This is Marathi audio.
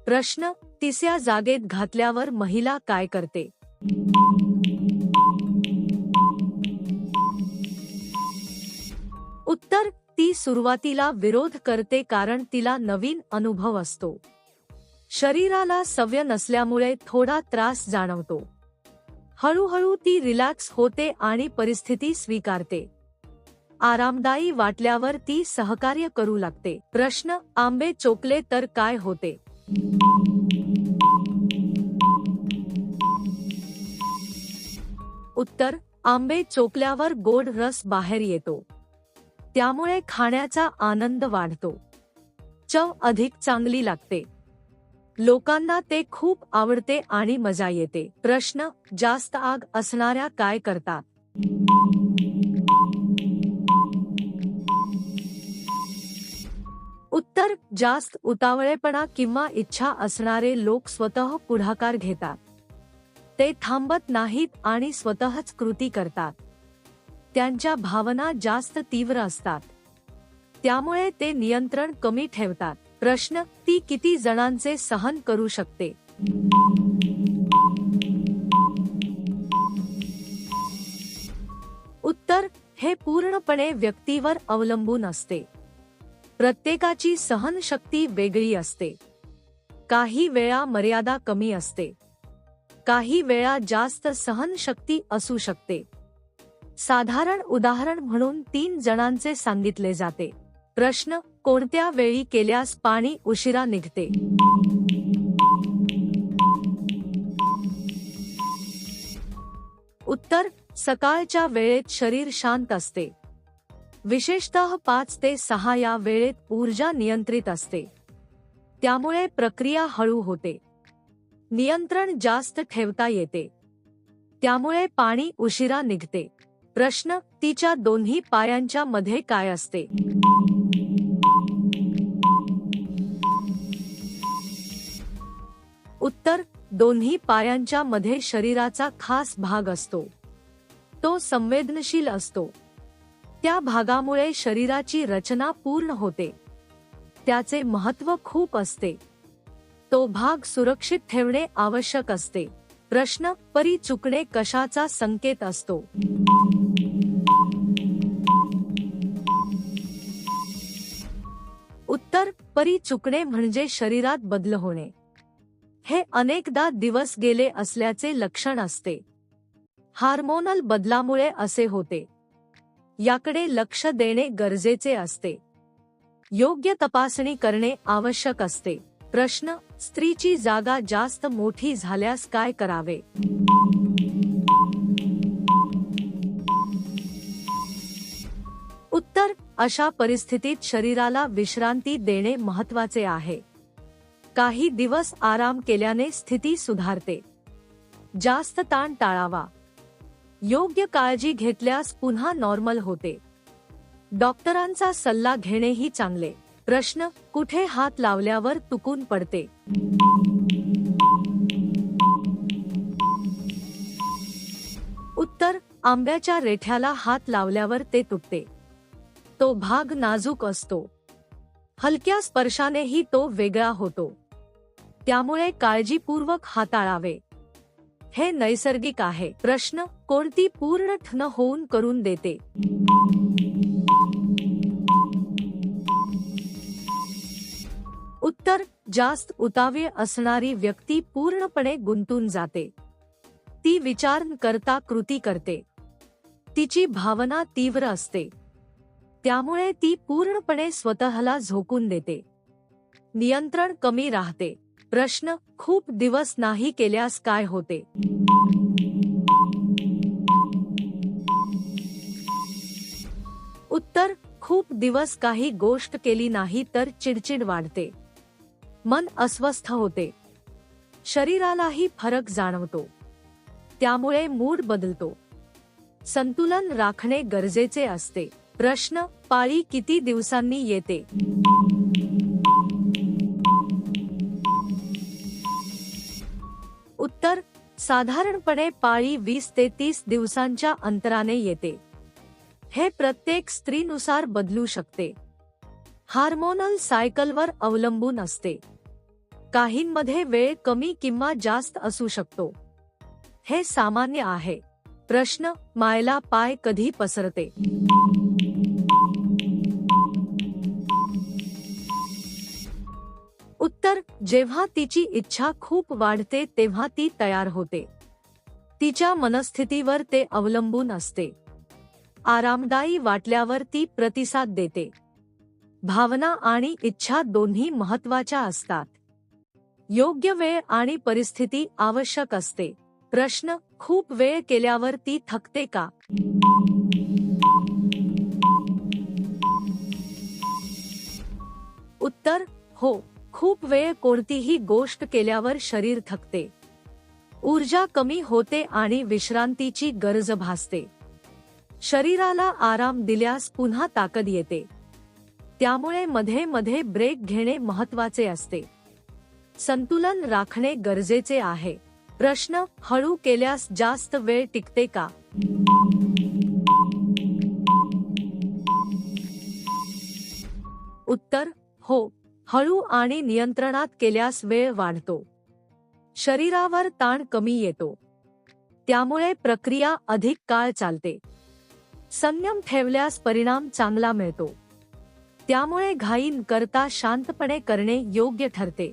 प्रश्न: तिसऱ्या जागेत घातल्यावर महिला काय करते? उत्तर: ती सुरुवातीला विरोध करते कारण तिला नवीन अनुभव असतो. शरीराला सवय नसल्यामुळे थोडा त्रास जाणवतो. हळूहळू ती रिलॅक्स होते आणि परिस्थिती स्वीकारते. आरामदायी वाटल्यावर ती सहकार्य करू लागते. प्रश्न: आंबे चोकले तर काय होते? उत्तर: आंबे चोकल्यावर गोड रस बाहेर येतो. त्यामुळे खाण्याचा आनंद वाढतो. चव अधिक चांगली लागते. लोकांना ते खूप आवडते आणि मजा येते. प्रश्न: जास्त आग असणाऱ्या काय करतात? उत्तर: जास्त उतावळेपणा किंवा इच्छा असणारे लोक स्वतः पुढाकार घेतात. ते थांबत नाहीत आणि स्वतःच कृती करतात. त्यांच्या भावना जास्त तीव्र असतात. त्यामुळे ते नियंत्रण कमी ठेवतात. प्रश्न: ती किती जणांचे सहन करू शकते? उत्तर: हे पूर्णपणे व्यक्तीवर अवलंबून असते. प्रत्येकाची सहनशक्ती वेगळी असते. काही वेळा मर्यादा कमी असते. काही वेळा जास्त सहनशक्ती असू शकते. साधारण उदाहरण म्हणून 3 जणांचे सांगितले जाते. प्रश्न: कोणत्या वेळी केल्यास पाणी उशिरा निघते? उत्तर: सकाळच्या वेळेत शरीर शांत असते. विशेषतः 5 ते 6 या वेळेत ऊर्जा नियंत्रित असते. त्यामुळे प्रक्रिया हळू होते. नियंत्रण जास्त ठेवता येते. त्यामुळे पाणी उशिरा निघते. प्रश्न: तिच्या दोन्ही पायांच्या मध्ये काय असते? उत्तर: दोन्ही पायांच्या मध्ये शरीराचा खास भाग असतो. तो संवेदनशील असतो. त्या भागामुळे शरीराची रचना पूर्ण होते. त्याचे महत्त्व खूप असते. तो भाग सुरक्षित ठेवणे आवश्यक असते. प्रश्न: परी चुकणे कशाचा संकेत असतो? उत्तर: परी चुकणे म्हणजे शरीरात बदल होणे. हे अनेकदा दिवस गेले असल्याचे लक्षण असते. हार्मोनल बदलामुळे असे होते. याकडे लक्ष देणे गरजेचे असते. योग्य तपासणी करणे आवश्यक असते. प्रश्न: स्त्रीची जागा जास्त मोठी झाल्यास काय करावे? उत्तर: अशा परिस्थितीत शरीराला विश्रांती देणे महत्त्वाचे आहे. काही दिवस आराम केल्याने स्थिती सुधारते. जास्त ताण टाळावा. योग्य काळजी घेतल्यास पुन्हा नॉर्मल होते. डॉक्टरांचा सल्ला घेणेही चांगले. प्रश्न: कुठे हात लावल्यावर तुटून पडते? उत्तर: आंब्याच्या रेठ्याला हात लावल्यावर ते तुटते. तो भाग नाजूक असतो. हलक्या स्पर्शानेही तो वेगळा होतो. त्यामुळे काळजीपूर्वक हाताळावे. हे नैसर्गिक आहे. प्रश्न: कोणती पूर्ण ठण होऊन करून देते? उत्तर: जास्त उतावीळ असणारी व्यक्ती पूर्णपणे गुंतून जाते. ती विचार न करता कृती करते. तिची भावना तीव्र असते. त्यामुळे ती पूर्णपणे स्वतःला झोकून देते. नियंत्रण कमी राहते. प्रश्न: खूप दिवस नाही केल्यास काय होते? उत्तर: खूप दिवस काही गोष्ट केली नाही तर चिडचिड वाढते. मन अस्वस्थ होते. शरीरालाही फरक जाणवतो. त्यामुळे मूड बदलतो. संतुलन राखणे गरजेचे असते. प्रश्न: पाळी किती दिवसांनी येते? उत्तर: साधारणपणे पाळी 20 ते 30 दिवसांच्या अंतराने येते. हे प्रत्येक स्त्रीनुसार बदलू शकते. हार्मोनल सायकलवर अवलंबून असते. काहींमध्ये वेळ कमी किंवा जास्त असू शकतो. हे सामान्य आहे. प्रश्न: मायला पाय कधी पसरते? उत्तर: जेव्हा तिची इच्छा खूप वाढते तेव्हा ती तयार होते. तिच्या मनस्थितीवर ते अवलंबून असते. आरामदायी वाटल्यावर ती प्रतिसाद देते. भावना आणि इच्छा दोन्ही महत्त्वाच्या असतात. योग्य वेळ आणि परिस्थिती आवश्यक असते. प्रश्न: खूप वेळ केल्यावर ती थकते का? उत्तर: हो. खूप वेळ कोणतीही गोष्ट केल्यावर शरीर थकते. ऊर्जा कमी होते आणि विश्रांतीची गरज भासते. शरीराला आराम दिल्यास पुन्हा ताकद येते. त्यामुळे मध्ये मध्ये ब्रेक घेणे महत्त्वाचे असते. संतुलन राखणे गरजेचे आहे. प्रश्न: हळू केल्यास जास्त वेळ टिकते का? उत्तर: हो. हळू आणि नियंत्रणात केल्यास वेळ वाढतो. शरीरावर ताण कमी येतो. त्यामुळे प्रक्रिया अधिक काळ चालते. संयम ठेवल्यास परिणाम चांगला मिळतो. त्यामुळे घाई न करता शांतपणे करणे योग्य ठरते.